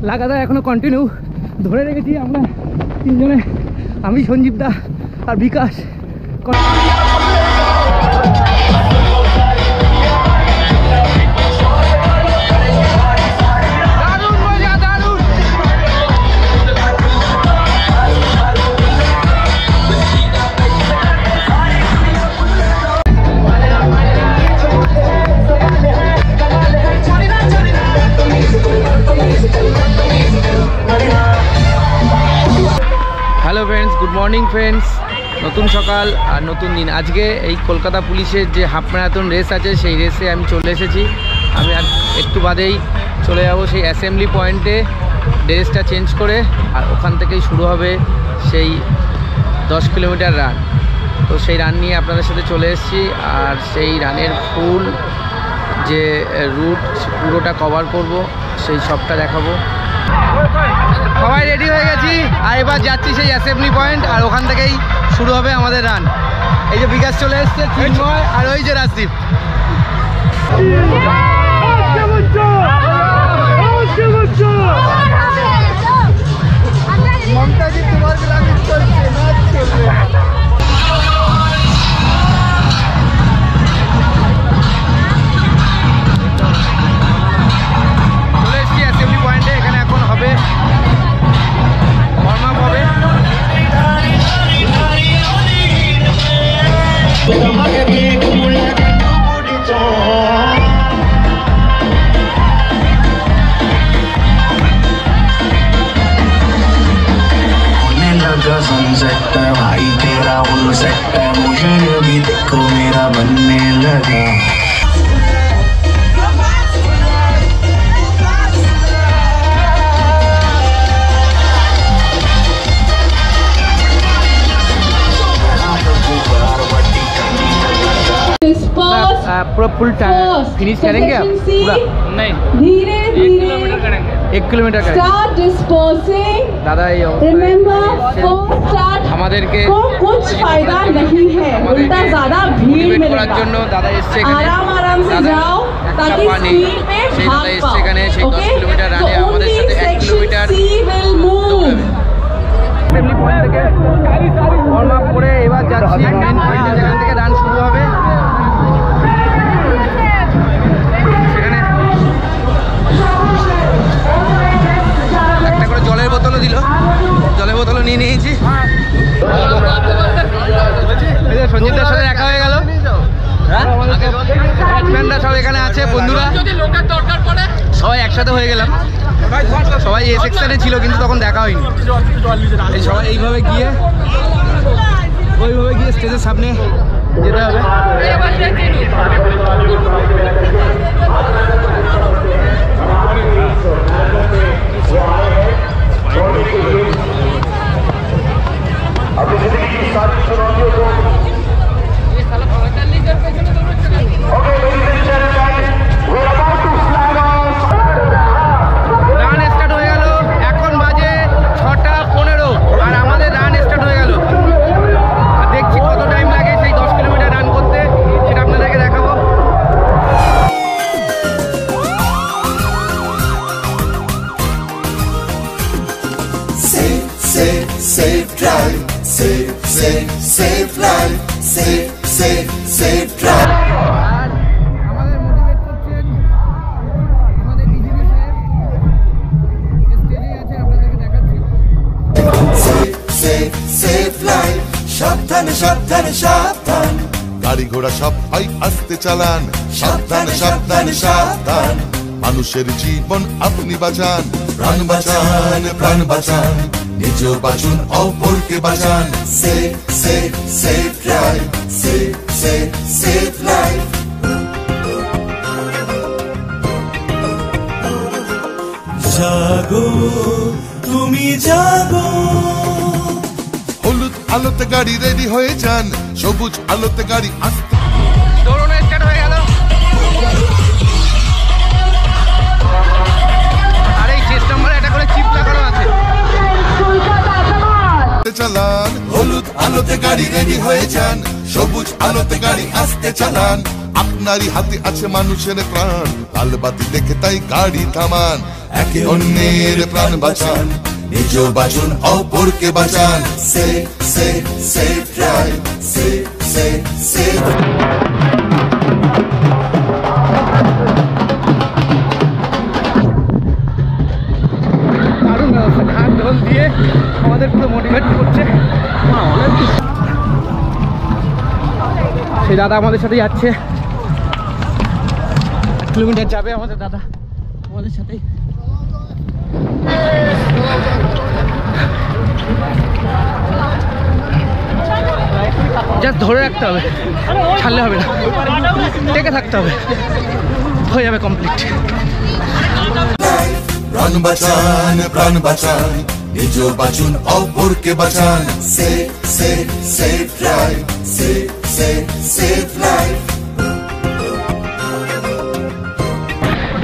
লাগাতার এখনো কন্টিনিউ ধরে রেখেছি আমরা তিনজনে, আমি, সঞ্জীব দা আর Bikash. Hello friends, good morning friends. নতুন সকাল আর নতুন দিন। আজকে এই কলকাতা পুলিশের যে হাফ ম্যারাথন রেস আছে সেই রেসে আমি চলে এসেছি। আমি আর একটু বাদেই চলে যাব সেই অ্যাসেম্বলি পয়েন্টে ড্রেসটা চেঞ্জ করে, আর ওখান থেকেই শুরু হবে সেই 10 কিলোমিটার রান। তো সেই রান নিয়ে আপনাদের সাথে চলে এসেছি, আর সেই রানের ফুল যে রুট পুরোটা কভার করব, সেই সবটা দেখাবো। সবাই রেডি হয়ে গেছি, আর এবার যাচ্ছি সেই অ্যাসেম্বলি পয়েন্ট, আর ওখান থেকেই শুরু হবে আমাদের রান। এই যে বিকাশ চলে এসছে, চিন্ময়, আর ওই যে রাজদীপ। চলে এসছি অ্যাসেম্বলি পয়েন্টে। এখানে এখন হবে ওয়ার্ম আপ হবে। भाई तेरा हो सकता है, मुझे भी देखो मेरा बनने लगा। पूरा फुल फिनिश करेंगे आप पूरा? नहीं, धीरे धीरे 1 किलोमीटर दादा। আমাদেরকে कुछ फायदा नहीं है, उल्टा ज्यादा भीड़ में করার জন্য দাদা এসেছে এখানে। आराम आराम से जाओ ताकि स्पीड पे भाग पाओ। এখানে সেই 10 কিলোমিটার রানে আমাদের সাথে 1 কিলোমিটার অ্যাসেম্বলি পয়েন্ট থেকে ওয়ার্ম আপ করে এবার যাচ্ছি মেন পয়েন্টে, যেখান থেকে রান শুরু হবে। সেখানে একটা করে জলের বোতলও দিল, জলের বোতলও নিয়ে নিয়েছি। সঞ্জিতদার সাথে দেখা হয়ে গেল, ব্যাটসম্যানরা সব এখানে আছে, বন্ধুরা সবাই একসাথে হয়ে গেলাম। সবাই এ সেকশনে ছিল কিন্তু তখন দেখা হয়নি। এই সবাই ওইভাবে গিয়ে স্টেজের সামনে যেতে হবে। রান স্টার্ট হয়ে গেল, এখন বাজে 6:15, আর আমাদের রান স্টার্ট হয়ে গেল। আর দেখছি কত টাইম লাগে সেই 10 কিলোমিটার রান করতে, সেটা আপনাদেরকে দেখাবো। Safe drive, safe life, safe drive. আর আমাদের মোটিভেট করছেন আমাদের ডিজিপি সাহেব, স্টেজে আছে, আপনাদেরকে দেখাচ্ছি। Safe life, সাবধানে সাবধানে সাবধান, গাড়ি ঘোড়া সব ভাই আস্তে চালান, সাবধানে সাবধানে সাবধান। মানুষের জীবন আপনি বাঁচান, প্রাণ বাঁচান, প্রাণ বাঁচান, নিজেও বাঁচুন, অপরকে বাঁচান। safe drive, safe life. জাগো তুমি জাগো, হলুদ আলোতে গাড়ি রেডি হয়ে যান, সবুজ আলোতে গাড়ি আসতে। দৌড়ানো স্টার্ট হয়ে গেল, আর এই চেস্ট নম্বরে একটা করে চিপ লাগানো আছে। চালান, হলুদ আলোতে গাড়ি রেডি হয়ে যান, সবুজ আলোতে গাড়ি আসতে চালান। আপনারই হাতে আছে মানুষের প্রাণ, লাল বাতি দেখে তাই গাড়ি থামান। একে অন্যের প্রাণ বাঁচান, নিজ বাঁচুন অপরকে বাঁচান। Safe, safe, safe drive. Safe, safe, safe. দারুণ ব্যবস্থা, ঢাক ঢোল দিয়ে আমাদের পুরো মোটিভেট করছে। সেই দাদা আমাদের সাথে যাচ্ছে, 8 কিলোমিটার যাবে আমাদের দাদা আমাদের সাথেই। জাস্ট ধরে রাখতে হবে, ছাড়লে হবে না, টেকে থাকতে হবে, হয়ে যাবে কমপ্লিট। প্রাণ বাঁচান, প্রাণ বাঁচান, নিজ বাঁচুন অপরকে বাঁচান। Safe, safe, safe drive. Safe, safe, safe life.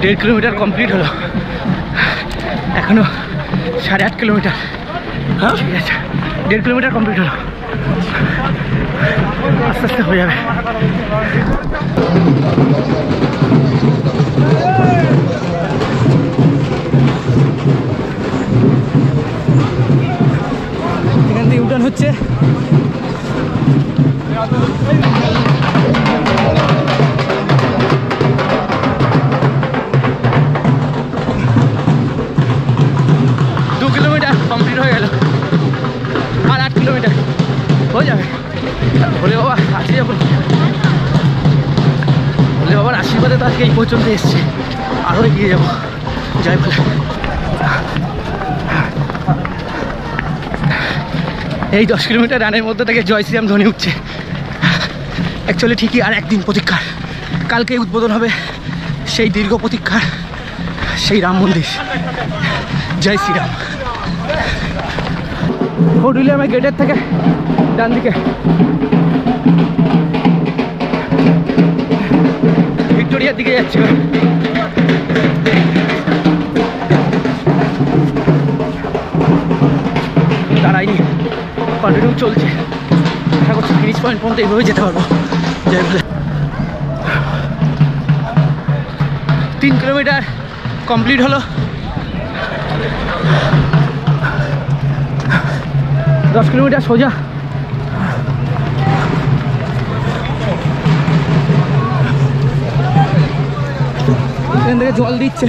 1.5 kilometre complete হলো, এখনো 8.5 কিলোমিটার। ঠিক আছে, 1.5 কিলোমিটার কমপ্লিট হলো, আস্তে আস্তে হয়ে যাবে। এখান থেকে ইউটার্ন হচ্ছে, কমপ্লিট হয়ে গেল, আর 8 কিলোমিটার হয়ে যাবে। ভোলে বাবা আছে যখন, ভোলে বাবার আশীর্বাদে তো আজকে এই পর্যন্ত এসছে, আরও এগিয়ে যাবো। যাই বলে এই 10 কিলোমিটার রানের মধ্যে থেকে জয় শ্রীরাম ধ্বনি উঠছে। অ্যাকচুয়ালি ঠিকই আর একদিন প্রতীক্ষার, কালকে উদ্বোধন হবে সেই দীর্ঘ প্রতীক্ষার সেই রাম মন্দির। জয় শ্রীরাম। ফোর্ট উইলিয়ামের গেটের থেকে ডান দিকে ভিক্টোরিয়ার দিকে যাচ্ছে, দাঁড়াইনি, কন্টিনিউ চলছে। আশা করছি ফিনিশ পয়েন্ট পর্যন্ত এইভাবে যেতে পারবো। যাই বলে 3 কিলোমিটার কমপ্লিট হলো, 10 কিলোমিটার সোজা। এখান থেকে জল দিচ্ছে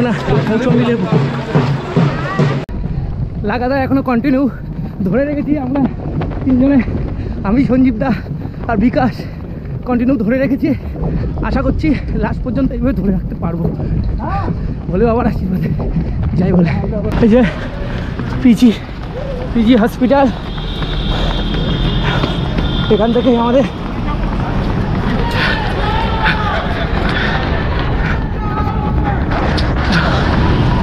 না, মৌসুমি লেবু লাগাতার এখনো কন্টিনিউ ধরে রেখেছি আমরা তিনজনে, আমি, সঞ্জীব দা আর বিকাশ কন্টিনিউ ধরে রেখেছি। আশা করছি লাস্ট পর্যন্ত এইভাবে ধরে রাখতে পারবো, বলে বাবার আশীর্বাদে। যাই বলে এই যে পিজি হসপিটাল, এখান থেকে আমাদের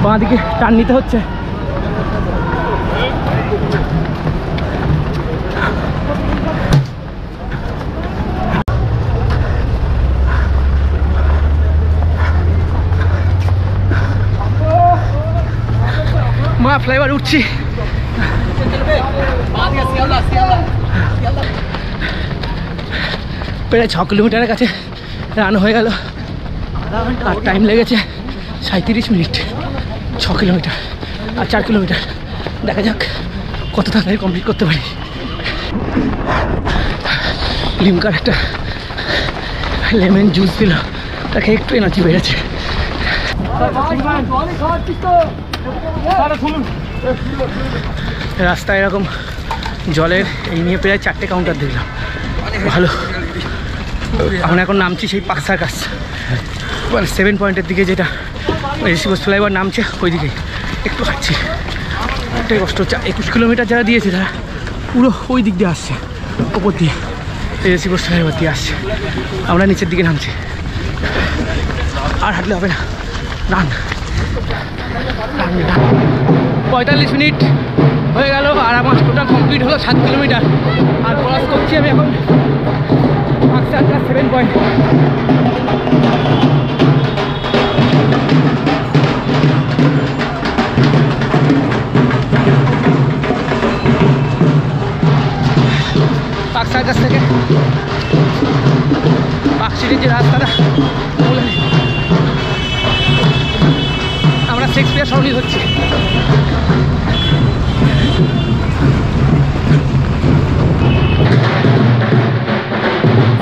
বাঁ দিকে টার্ন নিতে হচ্ছে। মা ফ্লাইওভার উঠছি, প্রায় 6 কিলোমিটারের কাছে রান হয়ে গেল, আর টাইম লেগেছে 37 মিনিট। 6 কিলোমিটার আর 4 কিলোমিটার, দেখা যাক কত তাড়াতাড়ি কমপ্লিট করতে পারি। লিমকার একটা লেমন জুস দিল, তাকে একটু এনার্জি বেড়েছে। রাস্তায় এরকম জলের এই নিয়ে প্রায় 4টে কাউন্টার দেখলাম, ভালো। আমরা এখন নামছি সেই পাক সার্কাস, মানে 7 পয়েন্টের দিকে, যেটা ঋষিকেশ ফ্লাইওভার নামছে ওই দিকেই একটু হাঁটছি। একটাই কষ্ট হচ্ছে, 21 কিলোমিটার যারা দিয়েছে তারা পুরো ওই দিক দিয়ে আসছে, ওপর দিয়ে ঋষিকেশ ফ্লাইওভার দিয়ে আসছে। আমরা নিচের দিকে নামছি, আর হাঁটলে হবে না, রান। 45 মিনিট হয়ে গেল, আর আমার টোটাল কমপ্লিট হলো 7 কিলোমিটার। আর ক্রস করছি আমি এখন 7 পয়েন্ট। পাক সার্কাস থেকে পাক সিটির যে রাস্তাটা, শেক্সপিয়ার সরণি হচ্ছে।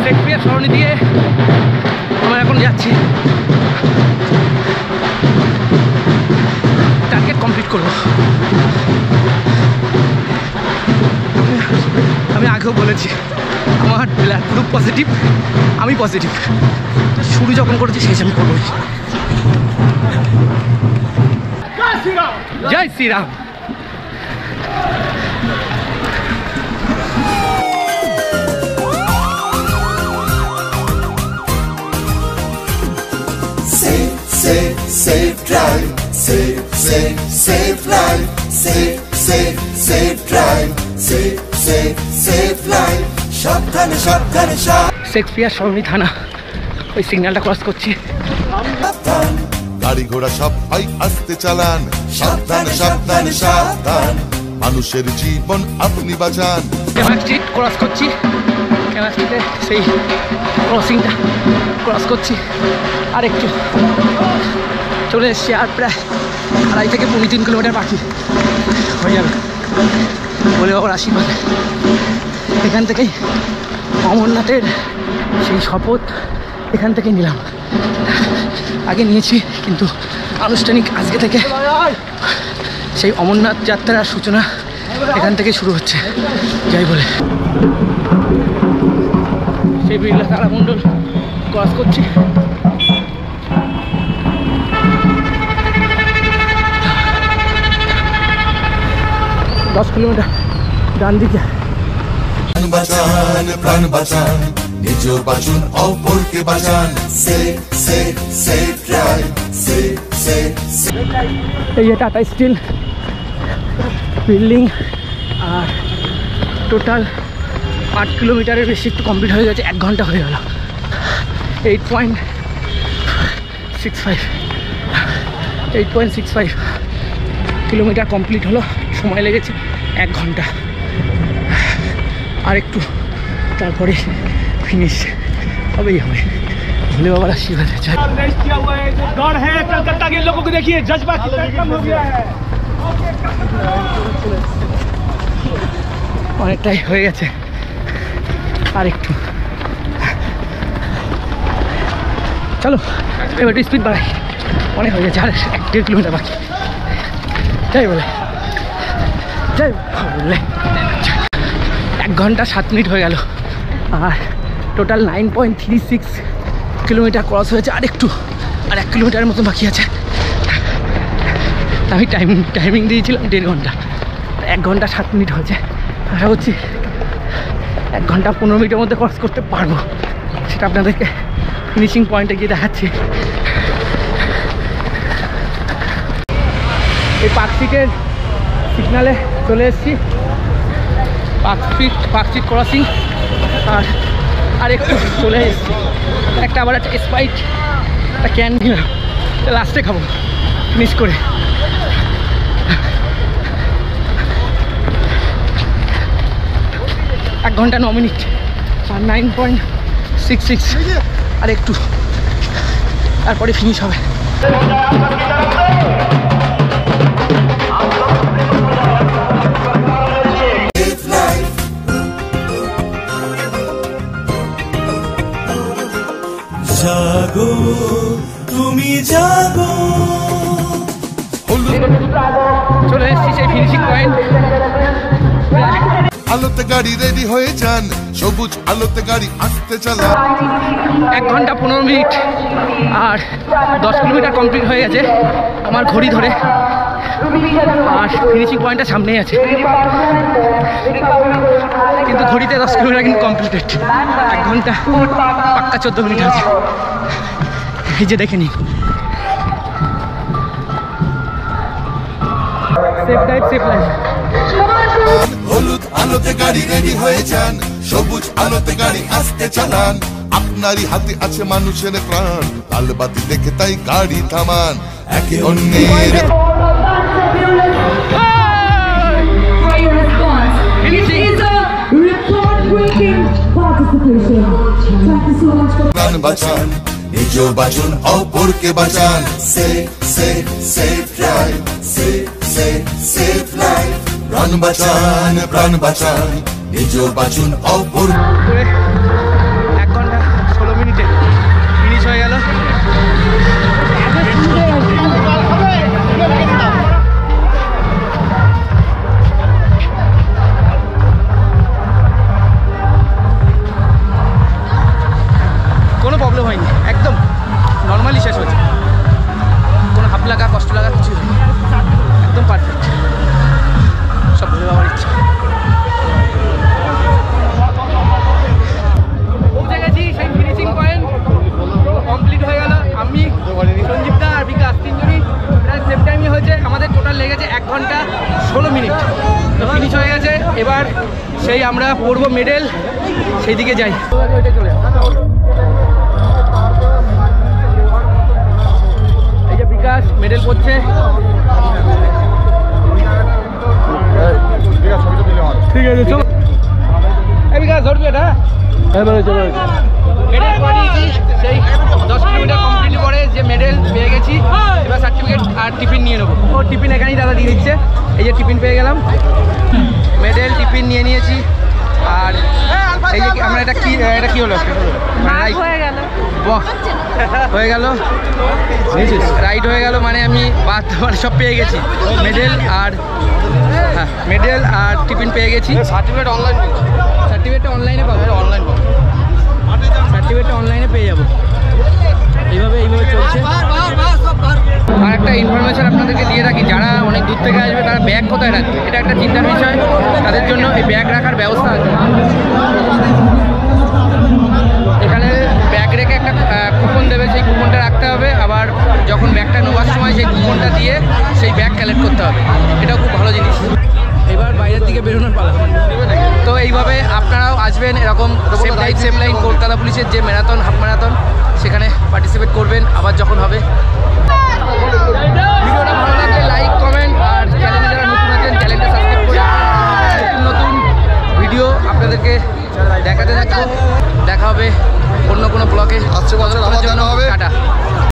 শেক্সপিয়ার সরণি দিয়ে আমরা এখন যাচ্ছি, টার্গেট কমপ্লিট করবো। আমি আগেও বলেছি আমার ব্লাড গ্রুপ পজিটিভ, আমি পজিটিভ, তো শুরু যখন করেছি সেই আমি করবো। জয় Shriram. Safe drive, safe life, safe drive, safe life. সাবধানে সাবধানে শেক্সপিয়ার সরণি থানা, ওই সিগন্যালটা ক্রস করছি। সাবধান, গাড়ি ঘোড়া সবাই আস্তে চালান, সাবধানে সাবধানে সাবধান, মানুষের জীবন আপনি বাঁচান। ক্যামেরা স্ট্রিট ক্রস করছি, ক্যামেরা স্ট্রিটে সেই ক্রসিংটা ক্রস করছি। আর একটু চলে এসছি, আর প্রায় 2.5 থেকে 3 কিলোমিটার বাকি হয়ে যাবে বলে বাবার আশীর্বাদ। এখান থেকেই অমরনাথের সেই শপথ এখান থেকেই নিলাম, আগে নিয়েছি কিন্তু আনুষ্ঠানিক আজকে থেকে সেই অমরনাথ যাত্রার সূচনা এখান থেকে শুরু হচ্ছে যাই বলে। সেই বিড়লা তারামণ্ডল ক্রস করছি। দশ কিলোমিটার ডান দিকে। প্রাণ বাঁচান, নিজ বাঁচুন অপরকে বাঁচান। safe drive, safe. এই যে টাটা স্টিল বিল্ডিং, আর টোটাল 8 কিলোমিটারের বেশি একটু কমপ্লিট হয়ে গেছে, 1 ঘন্টা হয়ে গেল। 8.65 কিলোমিটার কমপ্লিট হলো, সময় লেগেছে 1 ঘন্টা। আর একটু তারপরে ফিনিশ হবেই হবে, ভোলে বাবার আশীর্বাদ। गढ़ है कलकत्ता के लोगों को देखिए, जज्बा कितना कम हो गया है। অনেকটাই হয়ে গেছে, আর একটু চলো এবার একটু স্পিড বাড়াই, অনেক হয়ে গেছে, আর 1.5 কিলোমিটার বাকি। যাই বলে বললে 1 ঘন্টা 7 মিনিট হয়ে গেল, আর টোটাল 9.36 কিলোমিটার ক্রস হয়েছে। আর 1 কিলোমিটারের মতো বাকি আছে। আমি টাইমিং দিয়েছিলাম 1.5 ঘন্টা, 1 ঘন্টা 7 মিনিট হয়েছে। আশা করছি 1 ঘন্টা 15 মিনিটের মধ্যে ক্রস করতে পারবো, সেটা আপনাদেরকে ফিনিশিং পয়েন্টে গিয়ে দেখাচ্ছি। এই পার্কস্ট্রিটের সিগনালে চলে এসেছি, পার্কস্ট্রিট ক্রসিং, আর একটু চলে এসেছি। আবার একটা স্প্রাইট, একটা ক্যান নিলাম, লাস্টে খাবো ফিনিশ করে। এক ঘন্টা 9 মিনিট আর 9.66, আর একটু তারপরে ফিনিশ হবে। জাগো তুমি জাগো, চলে এসেছি সেই ফিনিশিং পয়েন্ট। আলোতে গাড়ি রেডি হয়ে যান, সবুজ আলোতে গাড়ি আসতে চালান। 1 ঘন্টা 15 মিনিট আর 10 কিলোমিটার কমপ্লিট হয়ে গেছে আমার ঘড়ি ধরে, আর ফিনিশিং পয়েন্টটা সামনেই আছে, কিন্তু ঘড়িতে 10 কিলোমিটার কিন্তু কমপ্লিটেড। 1 ঘন্টা পাক্কা 14 মিনিট আছে, এই যে দেখে নিন। Safe drive safe life. হলুদ আলোতে গাড়ি রেডি হয়ে যান, সবুজ আলোতে গাড়ি আসতে চালান। আপনারই হাতে আছে মানুষের প্রাণ, লালবাতি দেখে তাই গাড়ি থামান। একে অন্যের Record-breaking participation. Thank you so much for প্রাণ বাঁচান, নিজেও বাঁচুন অপরকে বাঁচান সেফ ড্রাইভ সেফ লাইফ প্রাণ বাঁচান নিজেও বাঁচুন অপর। 1 ঘন্টা 16 মিনিটে ফিনিশ হয়ে গেল। কোনো প্রবলেম হয়নি, একদম নর্মালি শেষ হয়েছে, কোনো হাফ লাগা কষ্ট লাগা কিছু হয়নি, একদম পারফেক্ট, সব ভুলে যাওয়ার ইচ্ছা। পৌঁছে গেছি সেই ফিনিশিং পয়েন্ট, কমপ্লিট হয়ে গেল। আমি সঞ্জীবদা আর বিকাশ তিনজনই প্রায় সেম টাইমে হয়েছে, আমাদের টোটাল লেগেছে 1 ঘন্টা 16 মিনিট। তো ফিনিশ হয়ে গেছে, এবার সেই আমরা পড়বো মেডেল, সেই দিকে যাই। এই যে বিকাশ মেডেল পড়ছে, ঠিক আছে চলো। এই বিকাশ ধরবি এটা, মেডেল করে দিয়েছি, সেই 10 কিলোমিটার কমপ্লিট করে যে মেডেল পেয়ে গেছি। এবার সার্টিফিকেট আর টিফিন নিয়ে নেবো। ও টিফিন এখানেই দাদা দিয়ে দিচ্ছে, এই যে টিফিন পেয়ে গেলাম, মেডেল টিফিন নিয়ে নিয়েছি। আর এই যে আমরা এটা কি হলো, হয়ে গেল রাইড হয়ে গেল, মানে আমি মানে সব পেয়ে গেছি, মেডেল আর মেডেল আর টিফিন পেয়ে গেছি। সার্টিফিকেটটা অনলাইনে পাবো, সার্টিফিকেটটা অনলাইনে পেয়ে যাবো। এইভাবে চলছে। আর একটা ইনফরমেশন আপনাদেরকে দিয়ে রাখি, যারা অনেক দূর থেকে আসবে তারা ব্যাগ কোথায় রাখবে, এটা একটা চিন্তার বিষয়। তাদের জন্য এই ব্যাগ রাখার ব্যবস্থা আছে। এখানে ব্যাগ রেখে একটা কুপন দেবে, সেই কুপনটা রাখতে হবে। আবার যখন ব্যাগটা নেওয়ার সময় সেই কুপনটা দিয়ে সেই ব্যাগ কালেক্ট করতে হবে, এটাও খুব ভালো জিনিস। এবার বাইরের দিকে বেরোনোর পালা। তো এইভাবে আপনারাও আসবেন, এরকম সেফ লাইন কলকাতা পুলিশের যে ম্যারাথন, হাফ ম্যারাথন, সেখানে পার্টিসিপেট করবেন আবার যখন হবে। ভিডিওটা ভালো লাগলে লাইক, কমেন্ট, আর চ্যানেলে যারা নতুন আছেন চ্যানেলটা সাবস্ক্রাইব করে নতুন ভিডিও আপনাদেরকে দেখাতে থাকবো। দেখা হবে অন্য কোনো ব্লগে। আসছে বছর আবার দেখা হবে। টাটা।